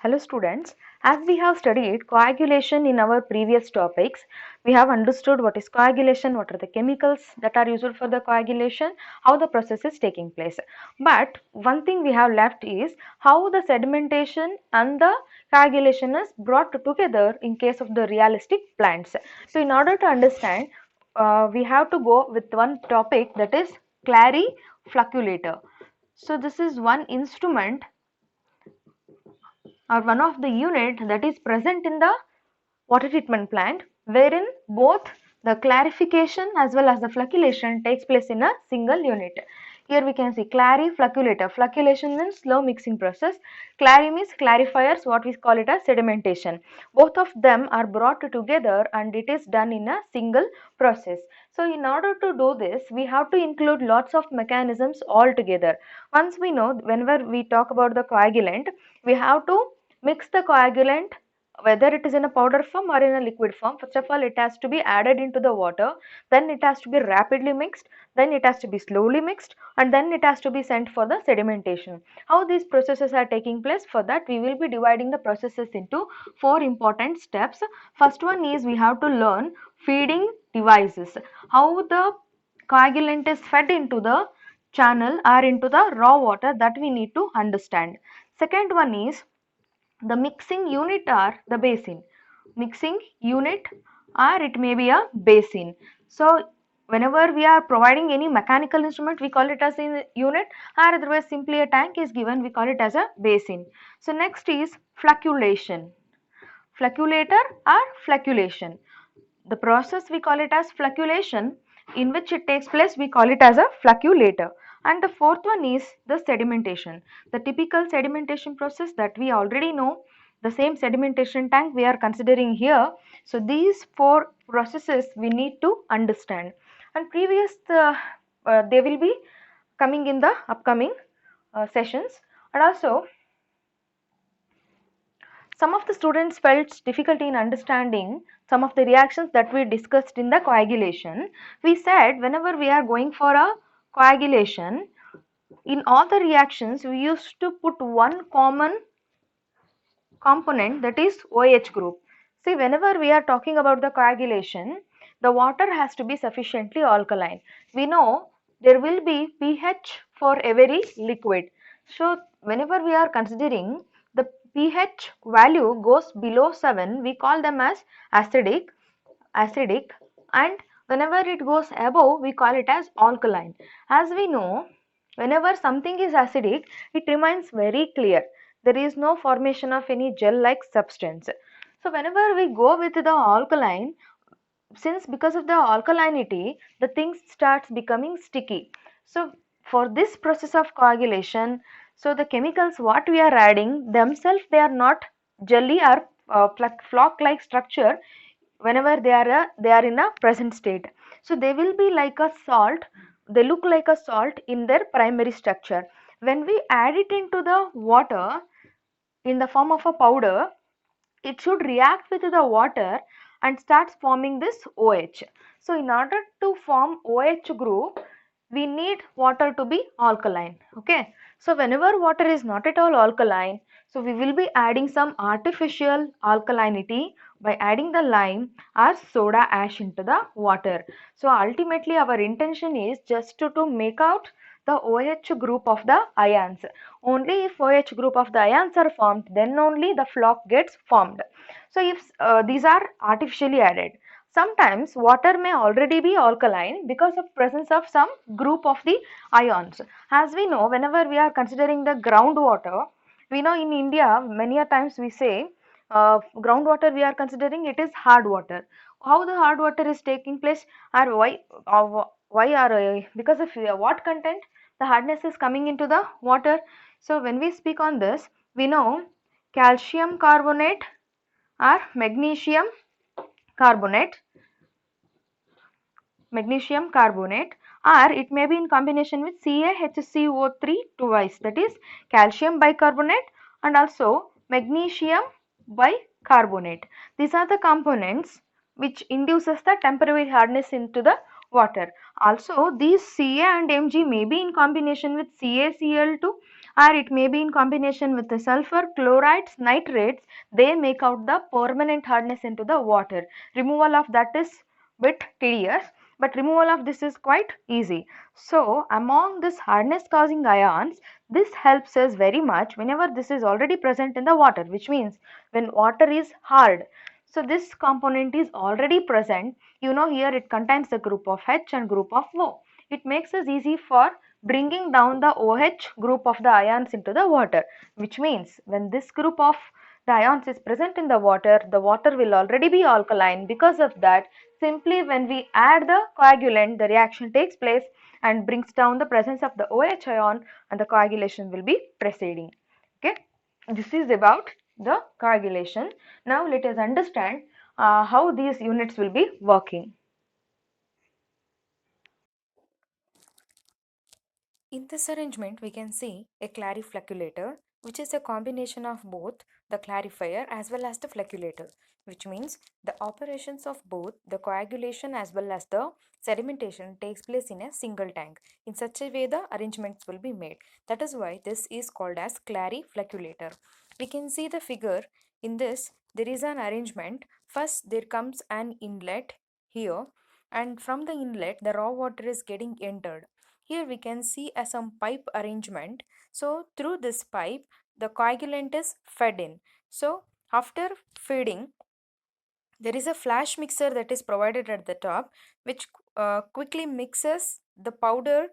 Hello students, as we have studied coagulation in our previous topics, we have understood what is coagulation, what are the chemicals that are used for the coagulation, how the process is taking place. But one thing we have left is how the sedimentation and the coagulation is brought together in case of the realistic plants. So in order to understand, we have to go with one topic, that is clariflocculator. So this is one instrument or one of the unit that is present in the water treatment plant, wherein both the clarification as well as the flocculation takes place in a single unit. Here we can see clariflocculator. Flocculation means slow mixing process. Clari means clarifiers, what we call it as sedimentation. Both of them are brought together and it is done in a single process. So in order to do this, we have to include lots of mechanisms all together. Once we know, whenever we talk about the coagulant, we have to mix the coagulant, whether it is in a powder form or in a liquid form. First of all, it has to be added into the water, then it has to be rapidly mixed, then it has to be slowly mixed, and then it has to be sent for the sedimentation. How these processes are taking place, for that we will be dividing the processes into 4 important steps. First one is we have to learn feeding devices, how the coagulant is fed into the channel or into the raw water, that we need to understand. Second one is the mixing unit or the basin. Mixing unit or it may be a basin. So whenever we are providing any mechanical instrument, we call it as a unit, or otherwise simply a tank is given, we call it as a basin. So next is flocculation. Flocculator or flocculation. The process we call it as flocculation, in which it takes place we call it as a flocculator. And the fourth one is the sedimentation. The typical sedimentation process that we already know, the same sedimentation tank we are considering here. So these 4 processes we need to understand, and they will be coming in the upcoming sessions. And also some of the students felt difficulty in understanding some of the reactions that we discussed in the coagulation. We said whenever we are going for a coagulation, in all the reactions we used to put one common component, that is OH group. See, whenever we are talking about the coagulation, the water has to be sufficiently alkaline. We know there will be pH for every liquid. So whenever we are considering the pH value goes below 7, we call them as acidic, and whenever it goes above, we call it as alkaline. As we know, whenever something is acidic, it remains very clear. There is no formation of any gel-like substance. So whenever we go with the alkaline, since because of the alkalinity, the thing starts becoming sticky. So for this process of coagulation, so the chemicals what we are adding themselves, they are not jelly or flock-like structure whenever they are in a present state. So they will be like a salt, they look like a salt in their primary structure. When we add it into the water in the form of a powder, it should react with the water and starts forming this OH. So in order to form OH group, we need water to be alkaline. Okay. So whenever water is not at all alkaline, so we will be adding some artificial alkalinity by adding the lime or soda ash into the water. So ultimately our intention is just to make out the OH group of the ions. Only if OH group of the ions are formed, then only the flock gets formed. So if these are artificially added, sometimes water may already be alkaline because of presence of some group of the ions. As we know, whenever we are considering the groundwater, we know in India many a times we say groundwater we are considering it is hard water. How the hard water is taking place, or why are because of what content the hardness is coming into the water. So when we speak on this, we know calcium carbonate or carbonate magnesium carbonate, or it may be in combination with CaHCO3 twice, that is calcium bicarbonate and also magnesium bicarbonate. These are the components which induces the temporary hardness into the water. Also these Ca and Mg may be in combination with CaCl2 or it may be in combination with the sulfur, chlorides, nitrates. They make out the permanent hardness into the water. Removal of that is bit tedious, but removal of this is quite easy. So among this hardness causing ions, this helps us very much whenever this is already present in the water, which means when water is hard. So this component is already present. You know, here it contains the group of H and group of O. It makes us easy for bringing down the OH group of the ions into the water, which means when this group of the ions is present in the water will already be alkaline. Because of that, simply when we add the coagulant, the reaction takes place and brings down the presence of the OH ion, and the coagulation will be proceeding. Okay, this is about the coagulation. Now let us understand how these units will be working. In this arrangement, we can see a clariflocculator, which is a combination of both the clarifier as well as the flocculator, which means the operations of both the coagulation as well as the sedimentation takes place in a single tank. In such a way, the arrangements will be made. That is why this is called as clariflocculator. We can see the figure. In this, there is an arrangement. First, there comes an inlet here, and from the inlet, the raw water is getting entered. Here we can see some pipe arrangement. So through this pipe, the coagulant is fed in. So after feeding, there is a flash mixer that is provided at the top, which quickly mixes the powder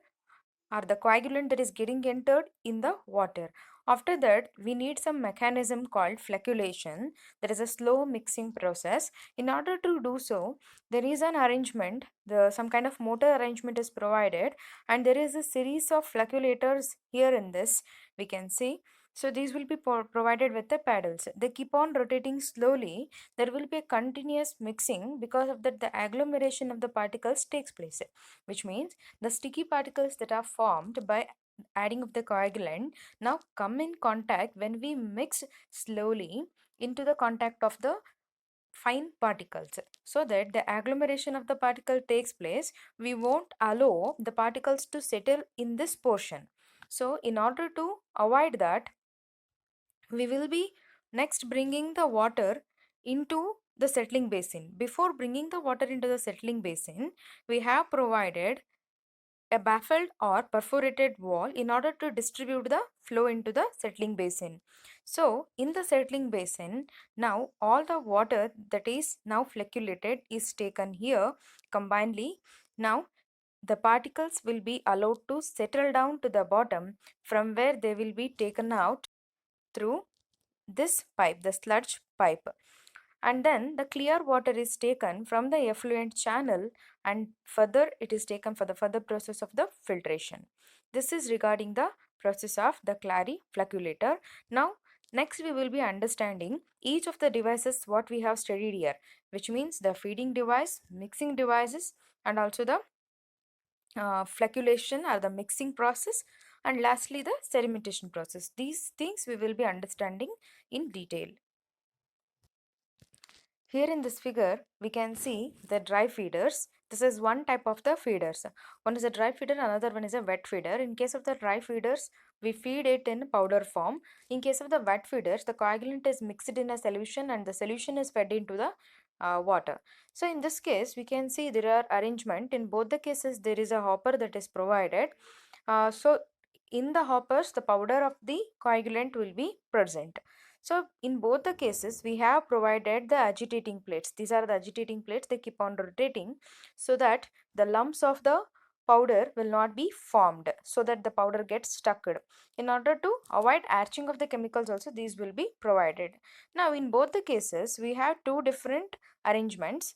or the coagulant that is getting entered in the water. After that, we need some mechanism called flocculation. That is a slow mixing process. In order to do so, there is an arrangement, some kind of motor arrangement is provided, and there is a series of flocculators here in this, we can see. So these will be provided with the paddles. They keep on rotating slowly. There will be a continuous mixing. Because of that, the agglomeration of the particles takes place, which means the sticky particles that are formed by adding of the coagulant now come in contact when we mix slowly into the contact of the fine particles, so that the agglomeration of the particle takes place. We won't allow the particles to settle in this portion. So in order to avoid that, we will be next bringing the water into the settling basin. Before bringing the water into the settling basin, we have provided a baffled or perforated wall in order to distribute the flow into the settling basin. So in the settling basin, now all the water that is now flocculated is taken here combinedly. Now the particles will be allowed to settle down to the bottom, from where they will be taken out through this pipe, the sludge pipe, and then the clear water is taken from the effluent channel, and further it is taken for the further process of the filtration. This is regarding the process of the clariflocculator. Now next we will be understanding each of the devices what we have studied here, which means the feeding device, mixing devices, and also the flocculation or the mixing process, and lastly the sedimentation process. These things we will be understanding in detail. Here in this figure, we can see the dry feeders. This is one type of the feeders. One is a dry feeder, another one is a wet feeder. In case of the dry feeders, we feed it in powder form. In case of the wet feeders, the coagulant is mixed in a solution and the solution is fed into the water. So in this case, we can see there are arrangement. In both the cases, there is a hopper that is provided. So in the hoppers, the powder of the coagulant will be present. So in both the cases, we have provided the agitating plates. These are the agitating plates. They keep on rotating so that the lumps of the powder will not be formed, so that the powder gets stuck. In order to avoid arching of the chemicals also, these will be provided. Now in both the cases, we have two different arrangements.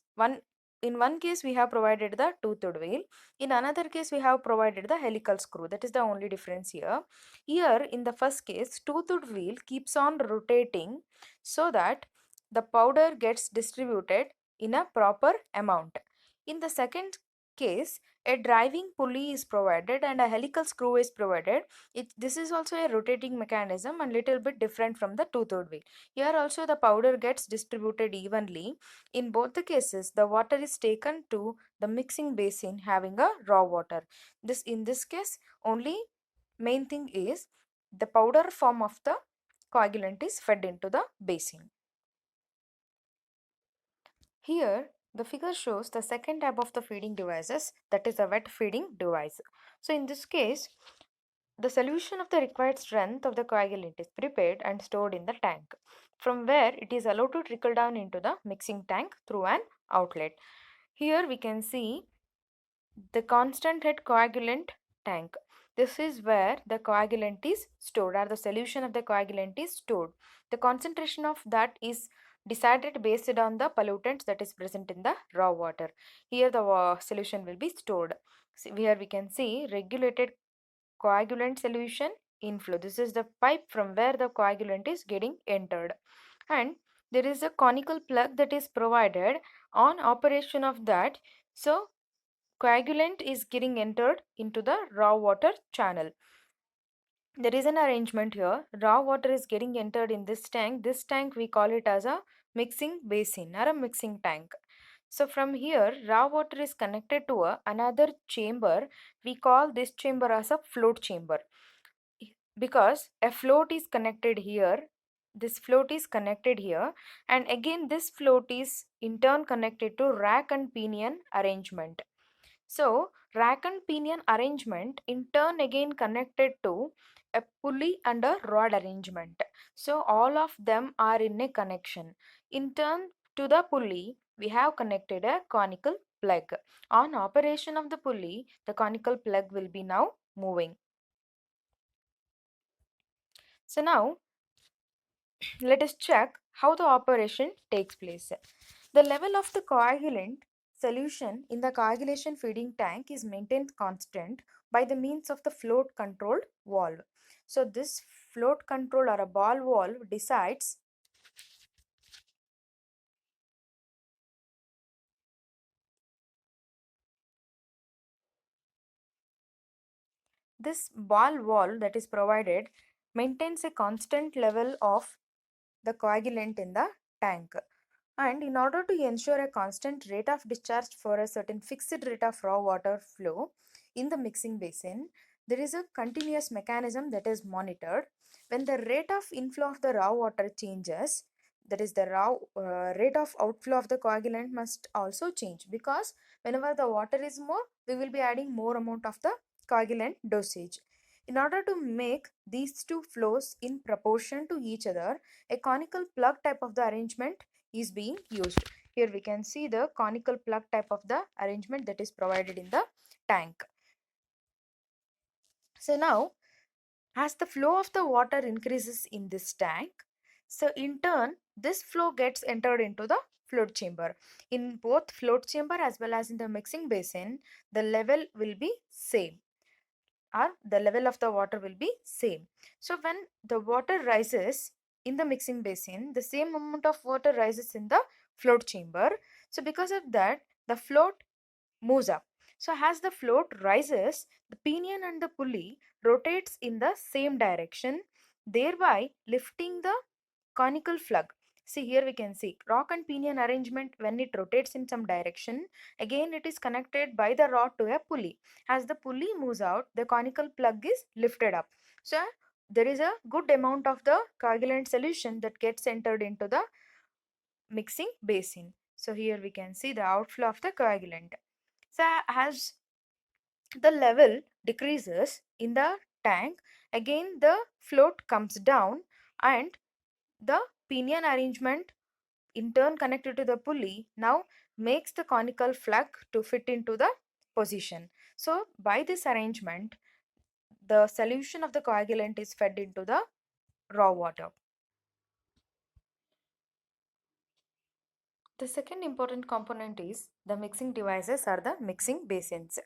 In one case, we have provided the toothed wheel. In another case, we have provided the helical screw. That is the only difference here. Here, in the first case, toothed wheel keeps on rotating so that the powder gets distributed in a proper amount. In the second case, a driving pulley is provided and a helical screw is provided. This is also a rotating mechanism and little bit different from the toothed wheel. Here also the powder gets distributed evenly. In both the cases, the water is taken to the mixing basin having a raw water. In this case, only main thing is the powder form of the coagulant is fed into the basin. Here, the figure shows the second type of the feeding devices, that is a wet feeding device. So in this case, the solution of the required strength of the coagulant is prepared and stored in the tank, from where it is allowed to trickle down into the mixing tank through an outlet. Here we can see the constant head coagulant tank. This is where the coagulant is stored, or the solution of the coagulant is stored. The concentration of that is decided based on the pollutants that is present in the raw water. Here the solution will be stored. Here we can see regulated coagulant solution inflow. This is the pipe from where the coagulant is getting entered, and there is a conical plug that is provided on operation of that. So coagulant is getting entered into the raw water channel. There is an arrangement here. Raw water is getting entered in this tank. This tank we call it as a mixing basin or a mixing tank. So from here, raw water is connected to another chamber. We call this chamber as a float chamber, because a float is connected here. This float is connected here, and again this float is in turn connected to rack and pinion arrangement. So rack and pinion arrangement in turn again connected to a pulley and a rod arrangement. So all of them are in a connection. In turn to the pulley, we have connected a conical plug. On operation of the pulley, the conical plug will be now moving. So now let us check how the operation takes place. The level of the coagulant solution in the coagulation feeding tank is maintained constant by the means of the float controlled valve. So this float control or a ball valve decides this ball valve that is provided maintains a constant level of the coagulant in the tank. And in order to ensure a constant rate of discharge for a certain fixed rate of raw water flow in the mixing basin, there is a continuous mechanism that is monitored. When the rate of inflow of the raw water changes, that is the raw rate of outflow of the coagulant must also change, because whenever the water is more, we will be adding more amount of the coagulant dosage. In order to make these two flows in proportion to each other, a conical plug type of the arrangement is being used. Here we can see the conical plug type of the arrangement that is provided in the tank. So now, as the flow of the water increases in this tank, so in turn this flow gets entered into the float chamber. In both float chamber as well as in the mixing basin, the level will be same, or the level of the water will be same. So when the water rises in the mixing basin, the same amount of water rises in the float chamber. So because of that, the float moves up. So as the float rises, the pinion and the pulley rotates in the same direction, thereby lifting the conical plug. See, here we can see rock and pinion arrangement. When it rotates in some direction, again it is connected by the rod to a pulley. As the pulley moves out, the conical plug is lifted up. So there is a good amount of the coagulant solution that gets entered into the mixing basin. So here we can see the outflow of the coagulant. So as the level decreases in the tank, again the float comes down, and the pinion arrangement in turn connected to the pulley now makes the conical plug to fit into the position. So by this arrangement, the solution of the coagulant is fed into the raw water. The second important component is the mixing devices or the mixing basins.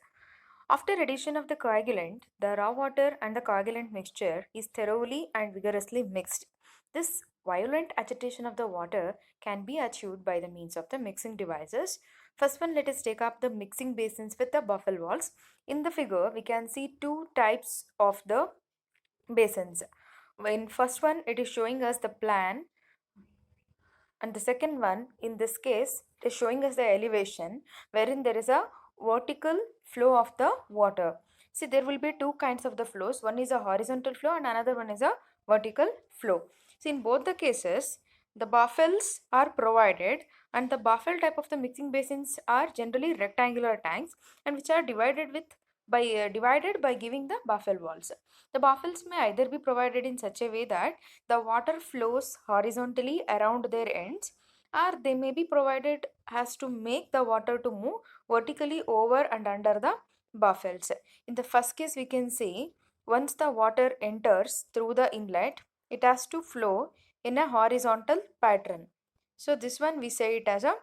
After addition of the coagulant, the raw water and the coagulant mixture is thoroughly and vigorously mixed. This violent agitation of the water can be achieved by the means of the mixing devices. First one, let us take up the mixing basins with the buffle valves. In the figure, we can see two types of the basins. In first one, it is showing us the plan, and the second one in this case is showing us the elevation, wherein there is a vertical flow of the water. See, there will be two kinds of the flows. One is a horizontal flow and another one is a vertical flow. See, in both the cases, the baffles are provided, and the baffle type of the mixing basins are generally rectangular tanks, and which are divided by giving the baffle walls. The baffles may either be provided in such a way that the water flows horizontally around their ends, or they may be provided as to make the water to move vertically over and under the baffles. In the first case, we can see once the water enters through the inlet, it has to flow in a horizontal pattern. So this one we say it as a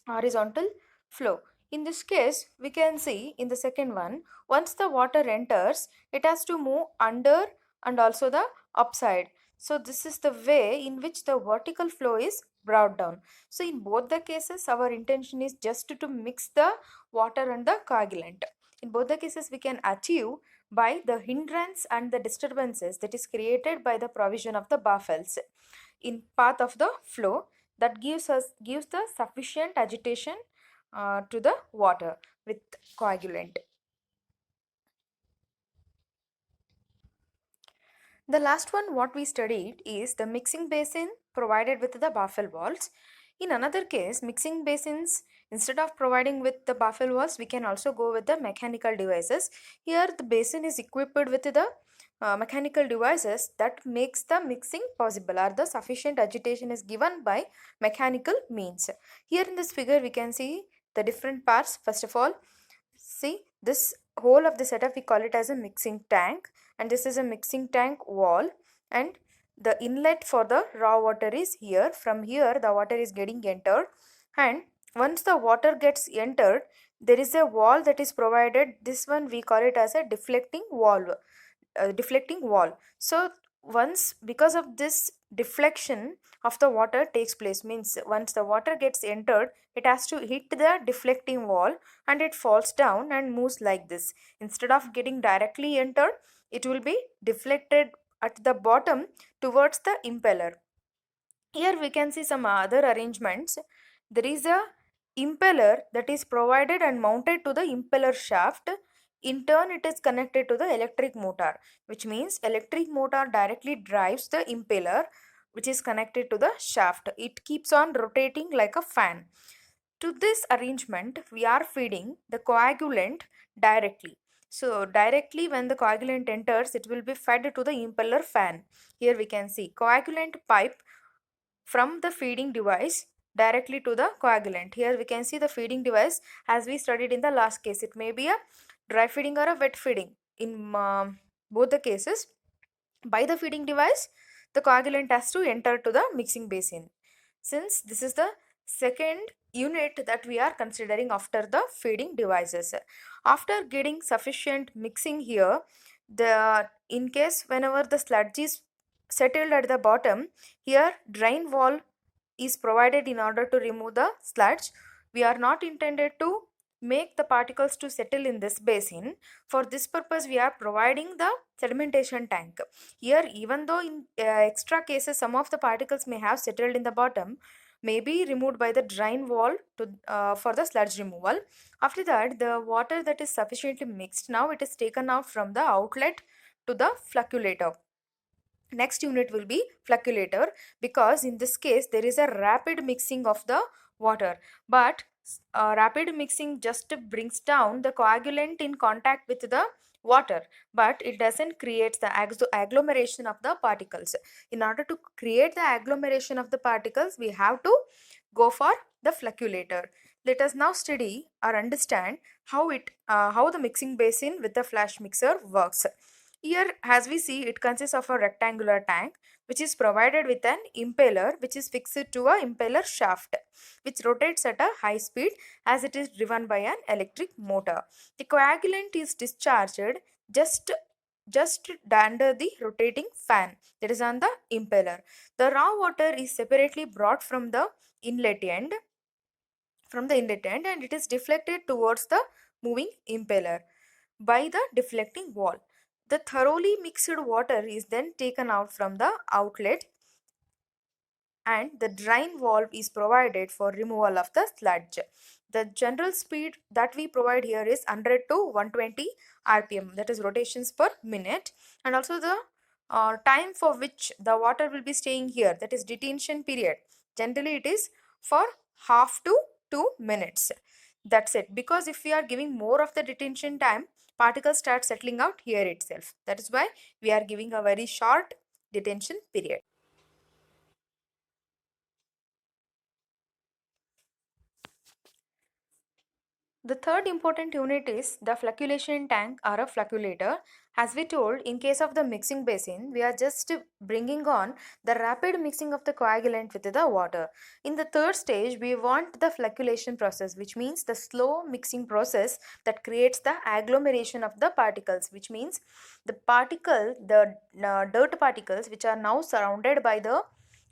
horizontal flow. In this case, we can see in the second one, once the water enters, it has to move under and also the upside. So this is the way in which the vertical flow is brought down. So in both the cases, our intention is just to mix the water and the coagulant. In both the cases, we can achieve by the hindrance and the disturbances that is created by the provision of the baffles in path of the flow, that gives the sufficient agitation to the water with coagulant. The last one what we studied is the mixing basin provided with the baffle walls. In another case, mixing basins, instead of providing with the baffle walls, we can also go with the mechanical devices. Here the basin is equipped with the mechanical devices that makes the mixing possible, or the sufficient agitation is given by mechanical means. Here in this figure we can see the different parts. First of all, see this whole of the setup, we call it as a mixing tank, and this is a mixing tank wall, and the inlet for the raw water is here. From here the water is getting entered, and once the water gets entered, there is a wall that is provided. This one we call it as a deflecting wall. So once, because of this deflection of the water takes place, means once the water gets entered, it has to hit the deflecting wall and it falls down and moves like this. Instead of getting directly entered, it will be deflected at the bottom towards the impeller. Here we can see some other arrangements. There is a impeller that is provided and mounted to the impeller shaft. In turn, it is connected to the electric motor, which means electric motor directly drives the impeller, which is connected to the shaft. It keeps on rotating like a fan. To this arrangement, we are feeding the coagulant directly. So directly when the coagulant enters, it will be fed to the impeller fan. Here we can see coagulant pipe from the feeding device directly to the coagulant. Here we can see the feeding device as we studied in the last case. It may be a dry feeding or a wet feeding. In both the cases, by the feeding device, the coagulant has to enter to the mixing basin. Since this is the second unit that we are considering after the feeding devices. After getting sufficient mixing here, the in case whenever the sludge is settled at the bottom, here drain valve is provided in order to remove the sludge. We are not intended to make the particles to settle in this basin. For this purpose, we are providing the sedimentation tank. Here, even though in extra cases some of the particles may have settled in the bottom, may be removed by the drain valve to for the sludge removal. After that, the water that is sufficiently mixed, now it is taken out from the outlet to the flocculator. Next unit will be flocculator, because in this case there is a rapid mixing of the water, but rapid mixing just brings down the coagulant in contact with the water, but it doesn't create the agglomeration of the particles. In order to create the agglomeration of the particles, we have to go for the flocculator. Let us now study or understand how the mixing basin with the flash mixer works. Here, as we see, it consists of a rectangular tank which is provided with an impeller which is fixed to a impeller shaft which rotates at a high speed as it is driven by an electric motor. The coagulant is discharged just under the rotating fan, that is on the impeller. The raw water is separately brought from the inlet end and it is deflected towards the moving impeller by the deflecting wall. The thoroughly mixed water is then taken out from the outlet and the drain valve is provided for removal of the sludge. the general speed that we provide here is 100 to 120 rpm, that is rotations per minute. And also the time for which the water will be staying here, that is detention period, generally it is for half to 2 minutes. That's it, because if we are giving more of the detention time, particles start settling out here itself. That is why we are giving a very short detention period. The third important unit is the flocculation tank or a flocculator. As we told, in case of the mixing basin, we are just bringing on the rapid mixing of the coagulant with the water. In the third stage, we want the flocculation process, which means the slow mixing process that creates the agglomeration of the particles, which means the dirt particles which are now surrounded by the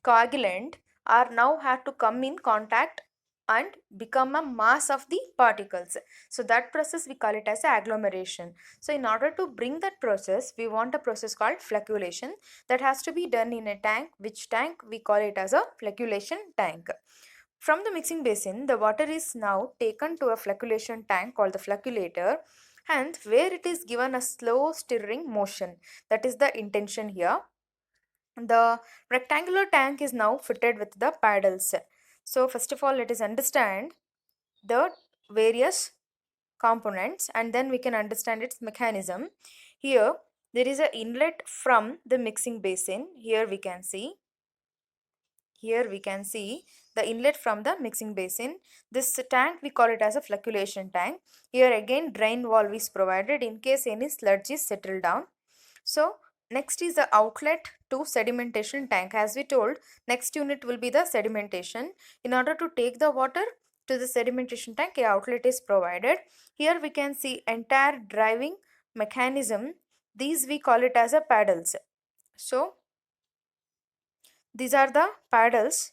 coagulant are now have to come in contact and become a mass of the particles. So that process we call it as agglomeration. So in order to bring that process, we want a process called flocculation that has to be done in a tank, which tank we call it as a flocculation tank. From the mixing basin, the water is now taken to a flocculation tank called the flocculator, and where it is given a slow stirring motion. That is the intention here. The rectangular tank is now fitted with the paddles. So first of all, let us understand the various components and then we can understand its mechanism. Here there is an inlet from the mixing basin. Here we can see the inlet from the mixing basin. This tank we call it as a flocculation tank. Here again drain valve is provided in case any sludge is settled down. So next is the outlet to sedimentation tank. As we told, next unit will be the sedimentation. In order to take the water to the sedimentation tank, a outlet is provided. Here we can see entire driving mechanism. These we call it as a paddles. So these are the paddles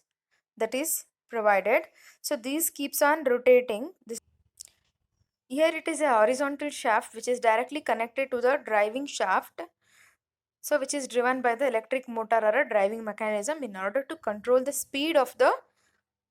that is provided. So these keeps on rotating. Here it is a horizontal shaft which is directly connected to the driving shaft. So which is driven by the electric motor or a driving mechanism in order to control the speed of the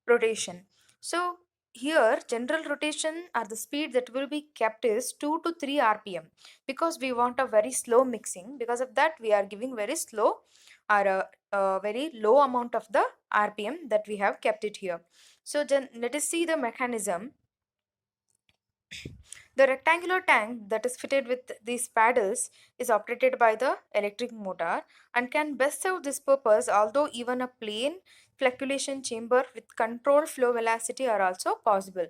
rotation. So here general rotation or the speed that will be kept is 2 to 3 rpm, because we want a very slow mixing. Because of that we are giving very slow or a very low amount of the rpm that we have kept it here. So then let us see the mechanism. The rectangular tank that is fitted with these paddles is operated by the electric motor and can best serve this purpose, although even a plain flocculation chamber with controlled flow velocity are also possible.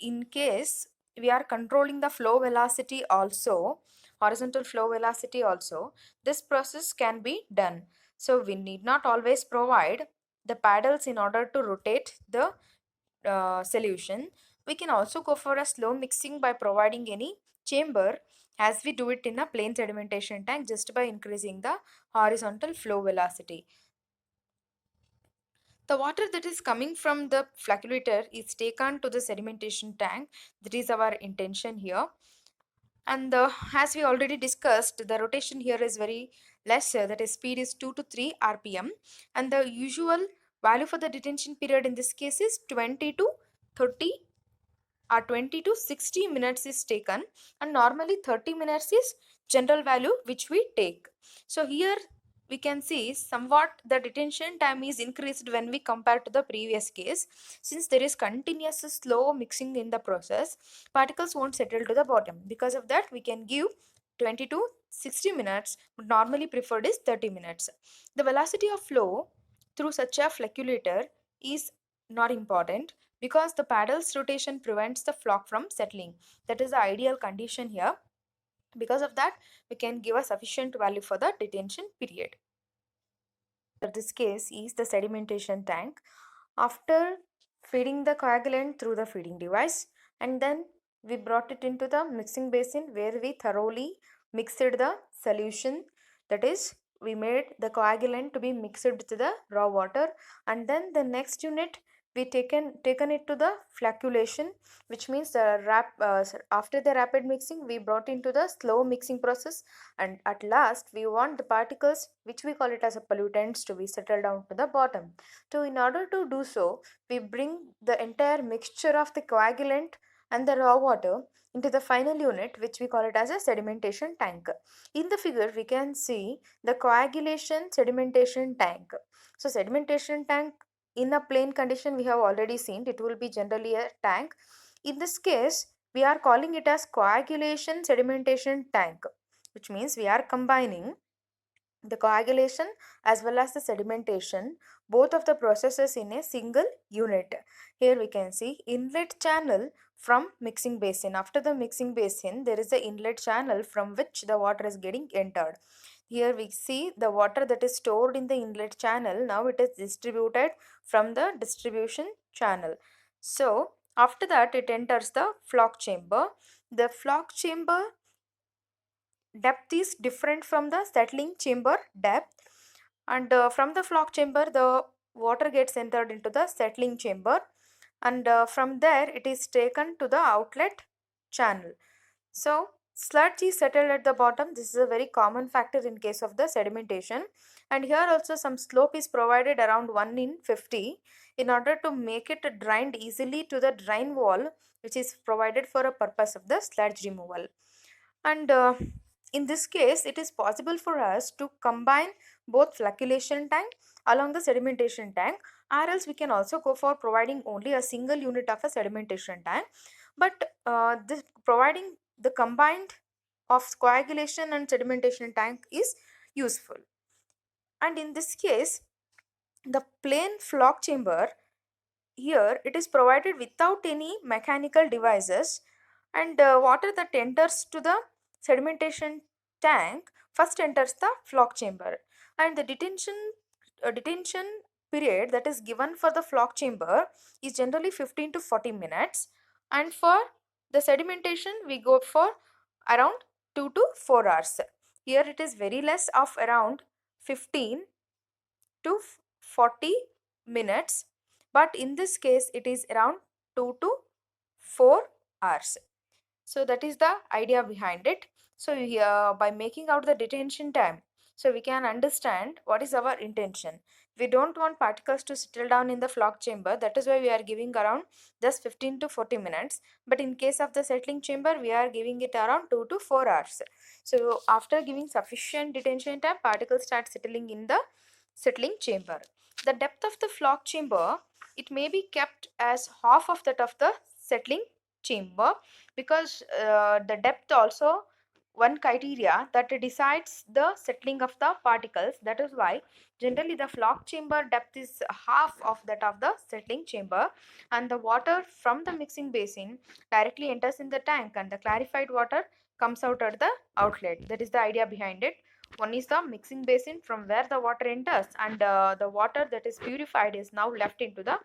In case we are controlling the flow velocity also, horizontal flow velocity also, this process can be done. So we need not always provide the paddles in order to rotate the solution. We can also go for a slow mixing by providing any chamber, as we do it in a plain sedimentation tank, just by increasing the horizontal flow velocity. The water that is coming from the flocculator is taken to the sedimentation tank. That is our intention here. And as we already discussed, the rotation here is very lesser, that is speed is 2 to 3 rpm, and the usual value for the detention period in this case is 20 to 30 or 20 to 60 minutes is taken, and normally 30 minutes is general value which we take. So here we can see somewhat the detention time is increased when we compare to the previous case. Since there is continuous slow mixing in the process, particles won't settle to the bottom. Because of that we can give 20 to 60 minutes, but normally preferred is 30 minutes. The velocity of flow through such a flocculator is not important, because the paddle's rotation prevents the flock from settling. That is the ideal condition here. Because of that we can give a sufficient value for the detention period. This case is the sedimentation tank. After feeding the coagulant through the feeding device, and then we brought it into the mixing basin where we thoroughly mixed the solution. That is, we made the coagulant to be mixed with the raw water, and then the next unit we taken it to the flocculation, which means after the rapid mixing we brought into the slow mixing process, and at last we want the particles, which we call it as a pollutants, to be settled down to the bottom. So in order to do so, we bring the entire mixture of the coagulant and the raw water into the final unit, which we call it as a sedimentation tank. In the figure we can see the coagulation sedimentation tank. So sedimentation tank, in a plain condition we have already seen it will be generally a tank. In this case we are calling it as coagulation sedimentation tank, which means we are combining the coagulation as well as the sedimentation, both of the processes in a single unit. Here we can see inlet channel from mixing basin. After the mixing basin there is a inlet channel from which the water is getting entered. Here we see the water that is stored in the inlet channel, now it is distributed from the distribution channel. So after that it enters the flock chamber. The flock chamber depth is different from the settling chamber depth, and from the flock chamber the water gets entered into the settling chamber, and from there it is taken to the outlet channel. So sludge is settled at the bottom. This is a very common factor in case of the sedimentation, and here also some slope is provided around 1 in 50 in order to make it drained easily to the drain wall, which is provided for a purpose of the sludge removal. And in this case it is possible for us to combine both flocculation tank along the sedimentation tank, or else we can also go for providing only a single unit of a sedimentation tank. But this providing the combined of coagulation and sedimentation tank is useful. And in this case the plain flock chamber, here it is provided without any mechanical devices, and water that enters to the sedimentation tank first enters the flock chamber, and the detention period that is given for the flock chamber is generally 15 to 40 minutes, and for the sedimentation we go for around 2 to 4 hours. Here it is very less of around 15 to 40 minutes, but in this case it is around 2 to 4 hours. So that is the idea behind it. So here by making out the detention time, so we can understand what is our intention. We don't want particles to settle down in the flock chamber, that is why we are giving around just 15 to 40 minutes, but in case of the settling chamber we are giving it around 2 to 4 hours. So after giving sufficient detention time, particles start settling in the settling chamber. The depth of the flock chamber, it may be kept as half of that of the settling chamber, because the depth also one criteria that decides the settling of the particles. That is why generally the flock chamber depth is half of that of the settling chamber, and the water from the mixing basin directly enters in the tank and the clarified water comes out at the outlet. That is the idea behind it. One is the mixing basin from where the water enters, and the water that is purified is now left into the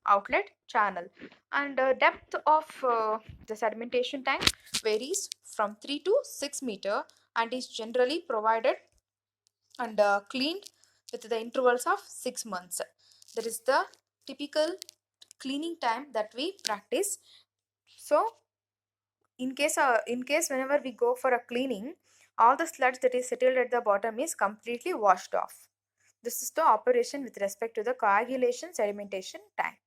outlet channel. And depth of the sedimentation tank varies from 3 to 6 meter and is generally provided and cleaned with the intervals of 6 months. That is the typical cleaning time that we practice. So in case whenever we go for a cleaning, all the sludge that is settled at the bottom is completely washed off. This is the operation with respect to the coagulation sedimentation tank.